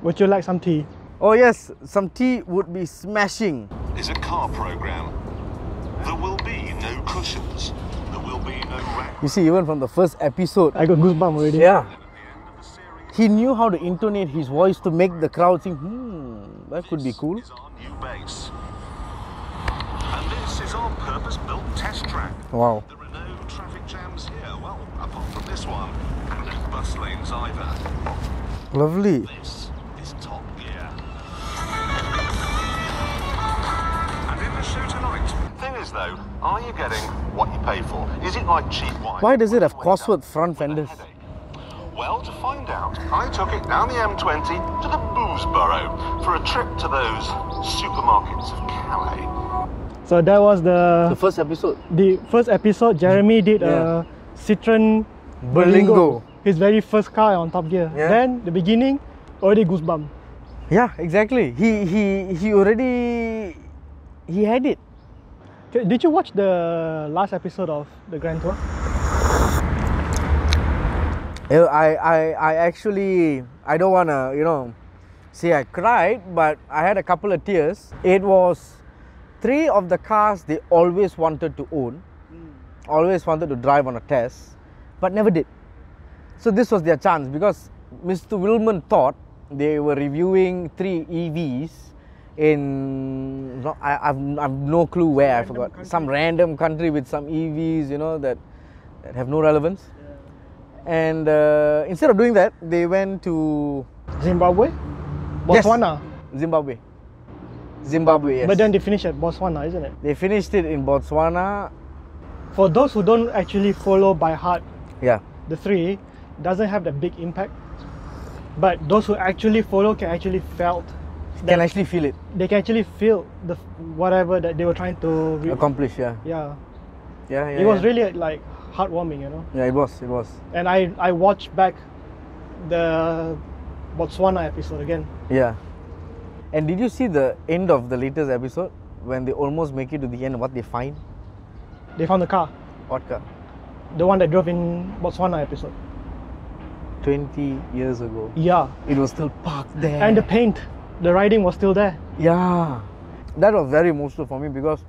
Would you like some tea? Oh yes, some tea would be smashing. Is a car program. There will be no cushions. There will be no rack. You see, even from the first episode, I got goosebumps already. yeah, he knew how to intonate his voice to make the crowd think, that could be cool. This is our new base. And this is our purpose-built test track. Wow. There are no traffic jams here. Well, apart from this one. And no bus lanes either. Lovely. This is Top Gear. And in the show tonight. Thing is though, are you getting what you pay for? Is it like cheap wine? Why does it have Cosworth front fenders? Well, to find out, I took it down the M20 to the Booze Borough for a trip to those supermarkets of Calais. So that was The first episode. the first episode. Jeremy did a Citroen Berlingo. his very first car on Top Gear. Yeah. Then the beginning, already goosebump. Yeah, exactly. He already had it. Did you watch the last episode of the Grand Tour? I actually, I don't wanna, say I cried, but I had a couple of tears. It was 3 of the cars they always wanted to own, always wanted to drive on a test, but never did. So this was their chance because Mr. Willman thought they were reviewing 3 EVs in, I've no clue where, I forgot. Some random country with some EVs, that have no relevance. And instead of doing that, they went to Zimbabwe? Botswana? Yes, Zimbabwe, yes. But then they finished at Botswana, isn't it? They finished it in Botswana. For those who don't actually follow by heart Yeah, the 3, doesn't have the big impact. But those who actually follow can actually felt can actually feel it. they can actually feel the whatever that they were trying to Accomplish, yeah. yeah. Yeah, It was really like heartwarming, Yeah, it was. And I watched back the Botswana episode again. Yeah. And did you see the end of the latest episode when they almost make it to the end? What they find? They found the car, What car? the one that drove in Botswana episode. 20 years ago. Yeah, It was still parked there. and the paint, the writing was still there. Yeah. That was very emotional for me because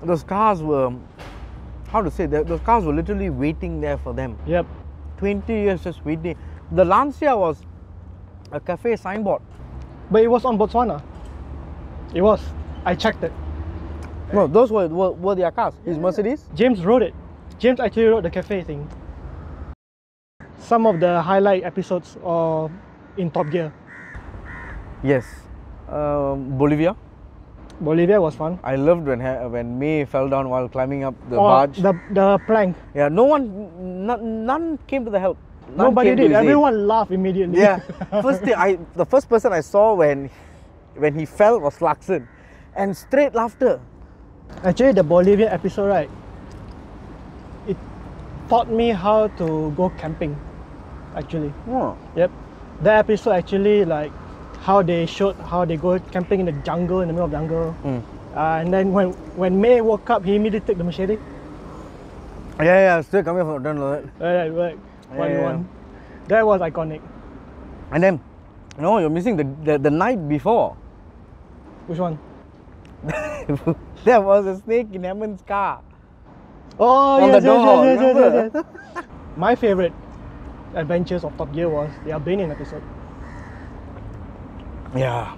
those cars were, how to say, those cars were literally waiting there for them. Yep. 20 years just waiting. The Lancia was a cafe signboard. But it was on Botswana. It was. I checked it. No, those were their cars. His Mercedes. James wrote it. James actually wrote the cafe thing. Some of the highlight episodes are in Top Gear. Yes. Bolivia. Bolivia was fun. I loved when May fell down while climbing up the Or barge. the plank. Yeah, none came to the help. None Nobody came to did. his aid. Everyone laughed immediately. Yeah. The first person I saw when he fell was Larkson, and straight laughter. Actually, the Bolivia episode, right? It taught me how to go camping. Actually, Oh. yep. That episode actually like how they showed how they go camping in the jungle, in the middle of the jungle. And then when May woke up, he immediately took the machete. Yeah, still coming from the tunnel. Right. Yeah. One. That was iconic. And then, you're missing the night before. Which one? There was a snake in Hammond's car. Oh, On yes, the door, yes. My favorite adventures of Top Gear was the Albanian episode. Yeah.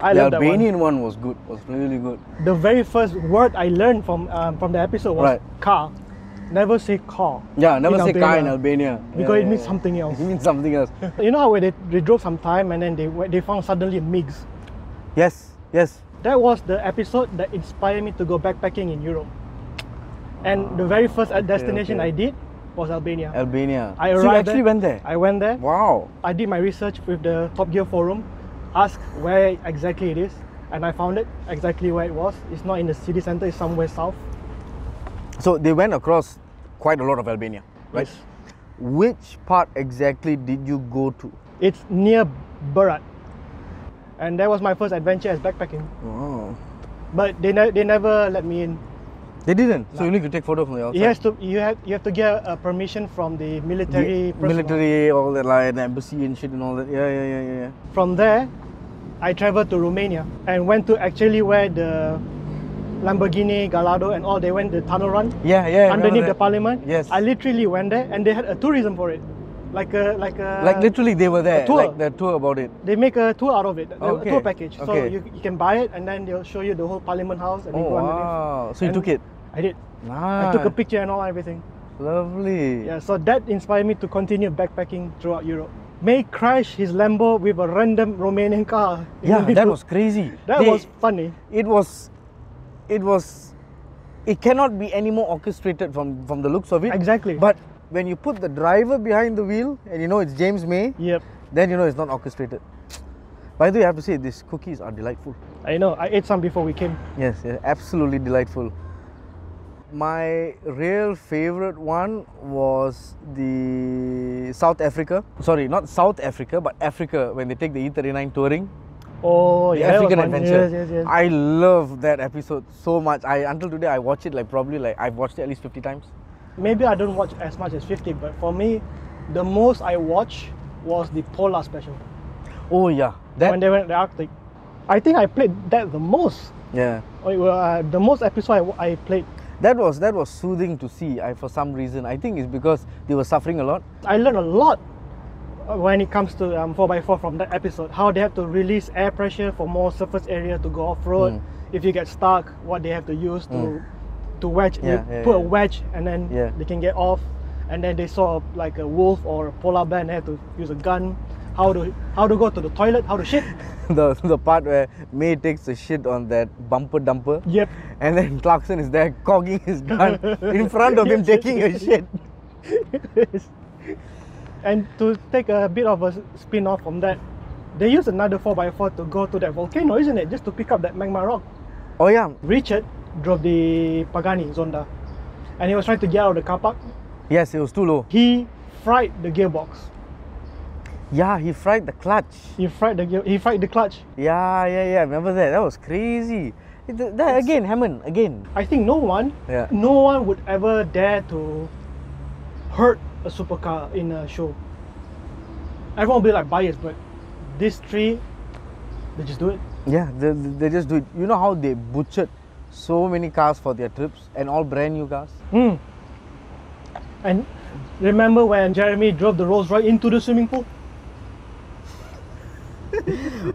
I The love that one. Albanian one was good. Was really good. The very first word I learned from the episode was Right. car. Never say car. Yeah, never in say car in Albania. Albania. Because Yeah, it means yeah. something else. It means something else. You know how when they drove some time and then they found suddenly a MiGs. Yes. That was the episode that inspired me to go backpacking in Europe. And the very first destination okay. I did was Albania. Albania. I So you arrived actually there. went there? I went there. Wow. I did my research with the Top Gear forum, asked where exactly it is, and I found it exactly where it was. It's not in the city center, it's somewhere south. So they went across quite a lot of Albania, right? Yes. Which part exactly did you go to? It's near Berat. And that was my first adventure as backpacking. Oh. But they never let me in. They didn't. So you need to take photo from the outside. He has to. You have to get a permission from the military. personnel. Military, all that, like the embassy and shit and all that. Yeah. From there, I traveled to Romania and went to actually where the Lamborghini Gallardo and all they went the tunnel run. Yeah. Underneath the parliament. Yes. I literally went there and they had a tourism for it, like literally they were there. tour. Like the tour about it. They make a tour out of it, a Okay. tour package. So Okay. you can buy it and then they'll show you the whole Parliament House and then Oh go underneath. wow! So you And took it. I did. Nice. I took a picture and all everything. Lovely. Yeah, so that inspired me to continue backpacking throughout Europe. May crash his Lambo with a random Romanian car. in Yeah, the that middle. was crazy. That was funny. It cannot be any more orchestrated from the looks of it. Exactly. But when you put the driver behind the wheel and you know it's James May, Yep. then you know it's not orchestrated. By the way, I have to say these cookies are delightful. I know. I ate some before we came. Yes, absolutely delightful. My real favorite one was the South Africa. Sorry, not South Africa, but Africa when they take the E39 touring. Oh, The yeah. that was African fun. Adventure. Yes. I love that episode so much. Until today I watch it I've watched it at least 50 times. Maybe I don't watch as much as 50, but for me, the most I watched was the Polar special. Oh yeah, When they went to the Arctic. I think I played that the most. yeah. The most episode I played. That was soothing to see. For some reason, I think it's because they were suffering a lot. I learned a lot when it comes to 4x4 from that episode. How they have to release air pressure for more surface area to go off-road. If you get stuck, what they have to use to wedge. Yeah, They yeah, put a yeah. wedge and then Yeah. they can get off. And then they saw like a wolf or a polar bear and they have to use a gun. How to go to the toilet, how to shit. the part where May takes a shit on that bumper dumper. Yep. And then Clarkson is there cocking his gun in front of him taking a shit. And to take a bit of a spin off from that, they used another 4x4 to go to that volcano, isn't it? Just to pick up that magma rock. Oh yeah. Richard drove the Pagani Zonda and he was trying to get out of the car park. Yes, it was too low. He fried the gearbox. Yeah, he fried the clutch. He fried the clutch. Yeah. Remember that? That was crazy. That again, Hammond, again. I think no one would ever dare to hurt a supercar in a show. Everyone will be like biased, but these three, they just do it. Yeah, they just do it. You know how they butchered so many cars for their trips and all brand new cars? And remember when Jeremy drove the Rolls Royce into the swimming pool?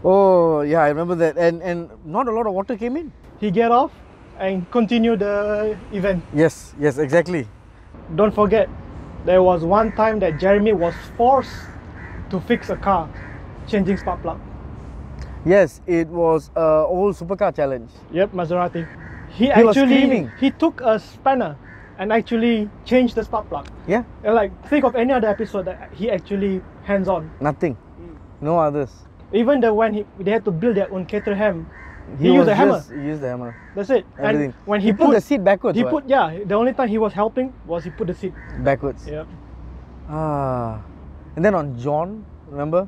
Oh yeah, I remember that. And not a lot of water came in. He get off and continue the event. Yes, exactly. Don't forget, there was one time that Jeremy was forced to fix a car, changing spark plug. Yes, it was a old supercar challenge. Yep, Maserati. He was screaming. He took a spanner and actually changed the spark plug. Yeah, And like, think of any other episode that he actually hands-on. nothing. No others. Even when they had to build their own Caterham, he was used a hammer. He used the hammer. That's it. Everything. And when he put the seat backwards. he what? put the only time he was helping was he put the seat. backwards. Yep. And then on John, remember?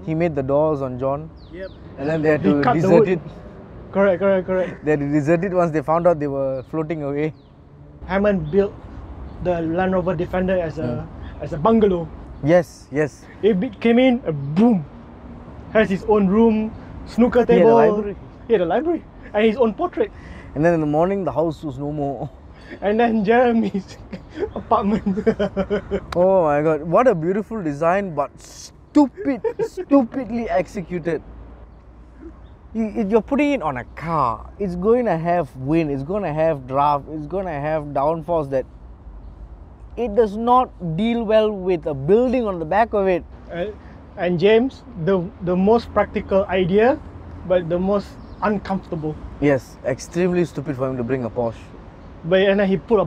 He made the doors on John. Yep. And then they had He to cut the desert wood. it. Correct. They had to desert it once they found out they were floating away. Hammond built the Land Rover Defender as a bungalow. Yes. Came in, boom, has his own room, snooker He had a table. library. He had a library and his own portrait. And then in the morning, the house was no more. And then Jeremy's apartment. Oh my god, what a beautiful design, but stupidly executed. You're putting it on a car. It's going to have wind, it's going to have draft, it's going to have downforce that it does not deal well with a building on the back of it. And James, the most practical idea, but the most uncomfortable. Yes, extremely stupid for him to bring a Porsche. And then he put a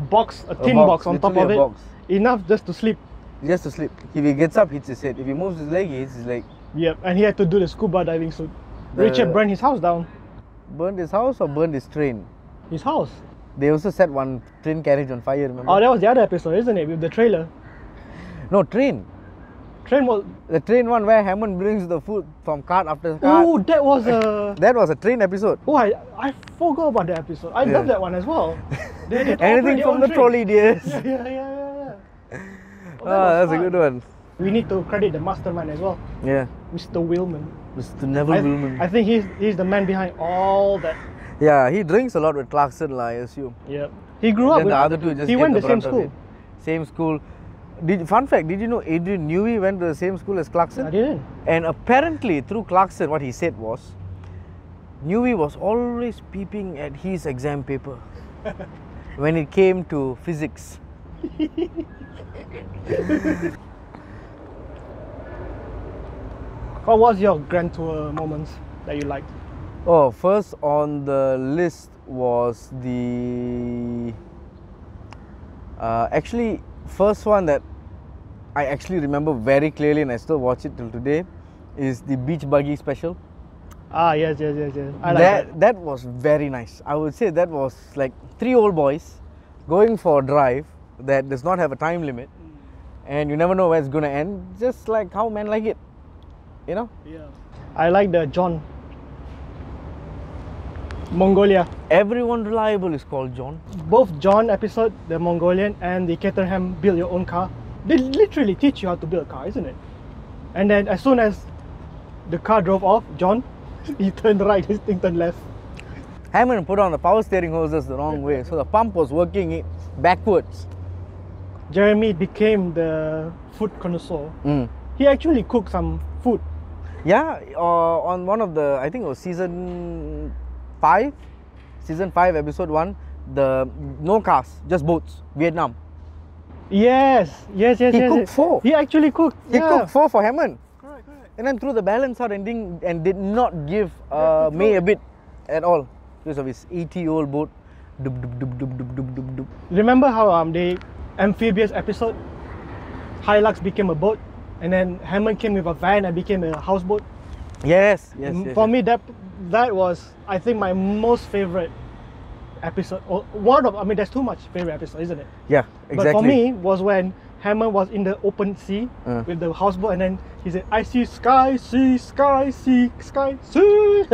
tin box on top of literally it. a box. Enough just to sleep. Just to sleep. If he gets up, hits his head. If he moves his leg, he hits his leg. Yep, and he had to do the scuba diving suit. Richard burned his house down. Burned his house or burned his train? His house. They also set one train carriage on fire, remember? Oh, that was the other episode, isn't it? With the trailer. No, train. Train was. The train one where Hammond brings the food from cart after cart. Oh, that was a. That was a train episode. Oh, I forgot about that episode. I love that one as well. They Anything from the trolley, dears. Yeah. Oh, That's a fun. good one. We need to credit the mastermind as well, Yeah, Mr. Willman. Mr. Neville Willman. I think he's the man behind all that. Yeah, he drinks a lot with Clarkson, I assume. Yeah. He grew up Then with the other two just he get went the same brunt of school. it. Same school. Fun fact, did you know Adrian Newey went to the same school as Clarkson? I didn't. And apparently, through Clarkson, what he said was, Newey was always peeping at his exam paper when it came to physics. What was your Grand Tour moments that you liked? Oh, first on the list was the actually first one that I actually remember very clearly and I still watch it till today is the beach buggy special. Ah, yes. I like that. That was very nice. I would say that was like 3 old boys going for a drive that does not have a time limit and you never know where it's going to end, just like how men like it, you know? Yeah. I like the John. Mongolia. Everyone reliable is called John. Both John episode, the Mongolian, and the Caterham build your own car. They literally teach you how to build a car, isn't it? And then as soon as the car drove off, John, he turned right, his thing turned left. Hammond put on the power steering hoses the wrong way, so the pump was working backwards. Jeremy became the food connoisseur. He actually cooked some food. Yeah, on one of the, I think it was season 5, episode 1, the no cars, just boats, Vietnam. Yes. He cooked 4. He actually cooked. He cooked 4 for Hammond. Correct. And then threw the balance out and did not give May a bit at all because of his 80-year-old boat. Dub, dub, dub, dub, dub, dub, dub, dub. Remember how the amphibious episode, Hilux became a boat, and then Hammond came with a van and became a houseboat? Yes. For me, that was, I think, my most favorite episode. Or there's too much favorite episode, isn't it? Yeah, exactly. But for me, was when Hammond was in the open sea with the houseboat, and then he said, "I see sky, sea, sky, sea, sky, sea."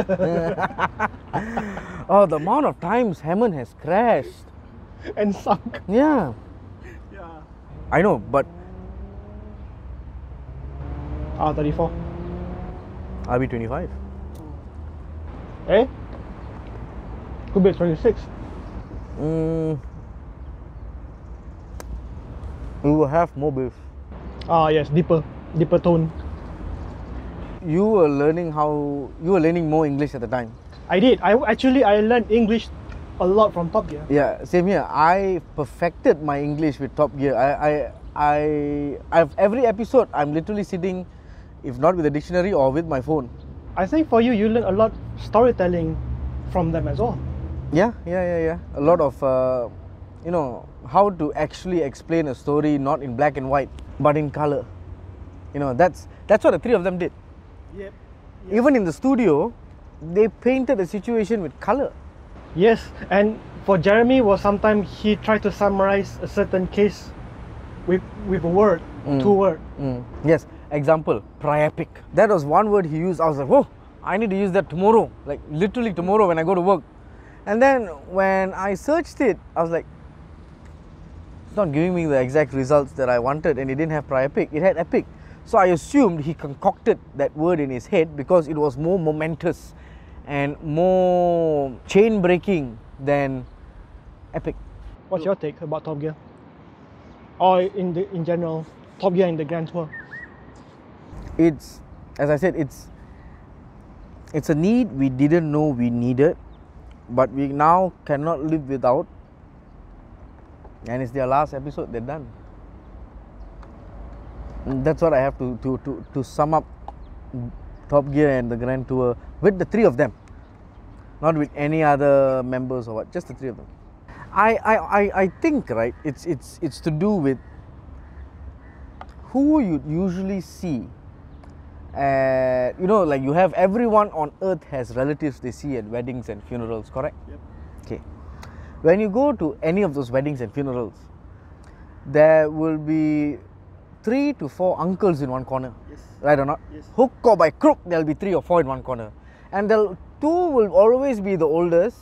Oh, the amount of times Hammond has crashed. And sunk. Yeah. I know, but R34. I'll be 25. Eh? Could be 26. We will have more beef. Ah, yes, deeper tone. You were learning more English at the time. I did. I learned English a lot from Top Gear. Yeah, same here. I perfected my English with Top Gear. I've every episode I'm literally sitting, if not with a dictionary or with my phone. I think for you learn a lot storytelling from them as well. Yeah. A lot of how to actually explain a story not in black and white but in color. That's what the 3 of them did. Yep. Even in the studio, they painted the situation with color. Yes, and for Jeremy was sometimes he tried to summarize a certain case with a word, 2 words. Yes, example, priapic. That was one word he used. I was like, whoa, I need to use that tomorrow. Like literally tomorrow when I go to work. And then when I searched it, I was like, it's not giving me the exact results that I wanted, and it didn't have priapic, it had epic. So I assumed he concocted that word in his head because it was more momentous and more chain breaking than epic. What's your take about Top Gear? Or in general, Top Gear in the Grand Tour? It's, as I said, it's a need we didn't know we needed, but we now cannot live without. And it's their last episode, they're done. And that's what I have to sum up Top Gear and the Grand Tour with the 3 of them, not with any other members or what, just the 3 of them. I think, right, it's to do with who you usually see. Like you have everyone on earth has relatives they see at weddings and funerals, correct? Yep. Okay. When you go to any of those weddings and funerals, there will be 3 to 4 uncles in one corner. Yes. Right or not? Yes. Hook or by crook, there'll be 3 or 4 in one corner. And 2 will always be the oldest,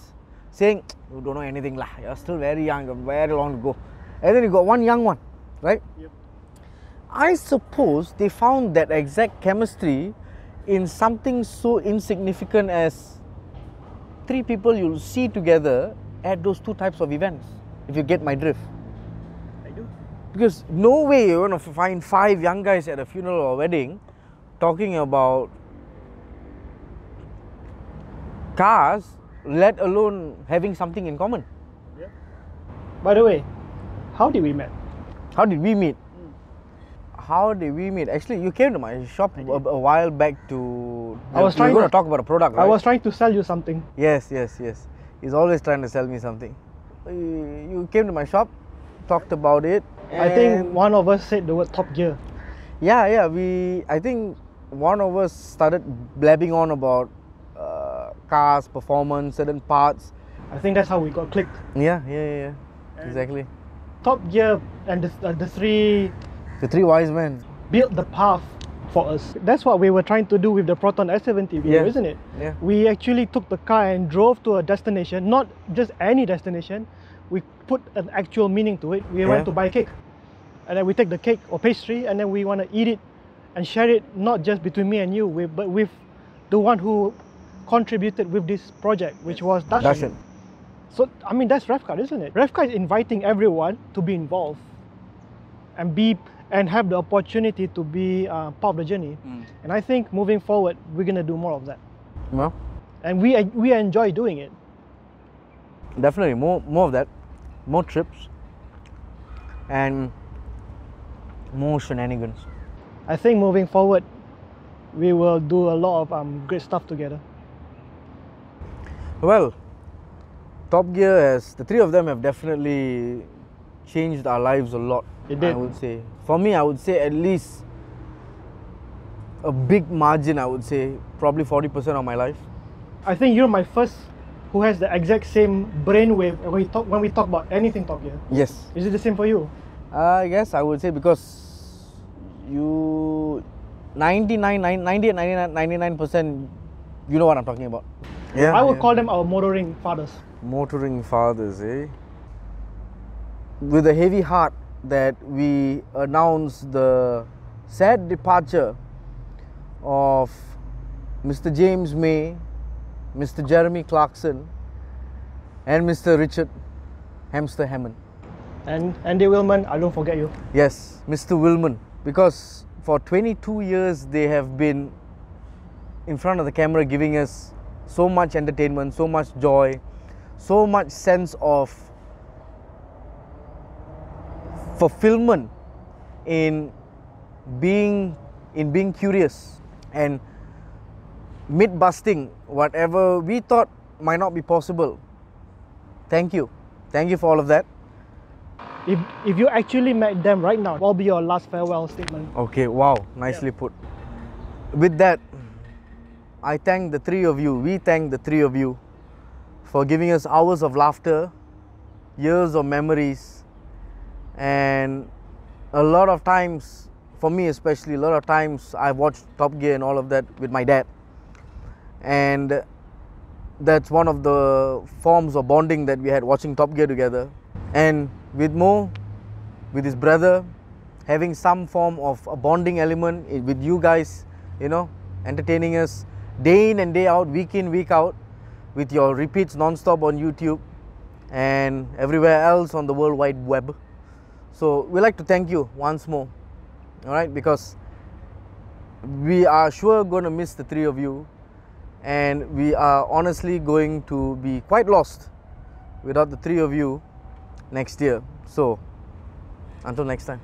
saying, you don't know anything lah, you're still very young, you've very long to go. And then you got one young one, right? Yep. I suppose they found that exact chemistry in something so insignificant as 3 people you'll see together at those 2 types of events, if you get my drift. I do. Because no way you're going to find 5 young guys at a funeral or wedding talking about cars, let alone having something in common. Yeah. By the way, how did we met? How did we meet? How did we meet? Actually, you came to my shop a while back to... I was we were trying going to- to talk about a product, right? I was trying to sell you something. Yes. He's always trying to sell me something. You came to my shop, talked about it. I think and- one of us said the word Top Gear. Yeah. I think one of us started blabbing on about cars, performance, certain parts. I think that's how we got clicked. Yeah. Exactly. Top Gear and the 3 The 3 wise men. built the path for us. That's what we were trying to do with the Proton S70 video, Yeah. isn't it? Yeah. We actually took the car and drove to a destination, not just any destination. We put an actual meaning to it. We Yeah. went to buy cake, and then we take the cake or pastry, and then we want to eat it and share it, not just between me and you, but with the one who contributed with this project, which was Darshan. Darshan. So, I mean, that's RevCard, isn't it? RevCard is inviting everyone to be involved and have the opportunity to be part of the journey. And I think moving forward, we're going to do more of that. Well, And we enjoy doing it. definitely more of that. More trips. And more shenanigans. I think moving forward, we will do a lot of great stuff together. Well, Top Gear has, the 3 of them have definitely changed our lives a lot. It did. I would say. For me, I would say at least a big margin, I would say, probably 40% of my life. I think you're my first who has the exact same brainwave when we talk about anything Top Gear. Yes. Is it the same for you? Yes, I would say, because you 99%, you know what I'm talking about. Yeah. I would call them our motoring fathers. Motoring fathers, eh? With a heavy heart that we announce the sad departure of Mr. James May, Mr. Jeremy Clarkson, and Mr. Richard Hamster Hammond. And Andy Willman, I don't forget you. Yes, Mr. Willman, because for 22 years they have been in front of the camera giving us so much entertainment, so much joy, so much sense of fulfillment in being curious and myth busting whatever we thought might not be possible. Thank you for all of that. If you actually met them right now, what will be your last farewell statement? Okay, wow, nicely put. With that, I thank the 3 of you, we thank the 3 of you for giving us hours of laughter, years of memories, and a lot of times, for me especially, a lot of times I've watched Top Gear and all of that with my dad. And that's one of the forms of bonding that we had, watching Top Gear together. And with Mo, with his brother, having some form of a bonding element with you guys, you know, entertaining us day in and day out, week in, week out, with your repeats non-stop on YouTube and everywhere else on the World Wide Web. So we'd like to thank you once more, all right, because we are sure going to miss the 3 of you, and we are honestly going to be quite lost without the 3 of you next year. So until next time.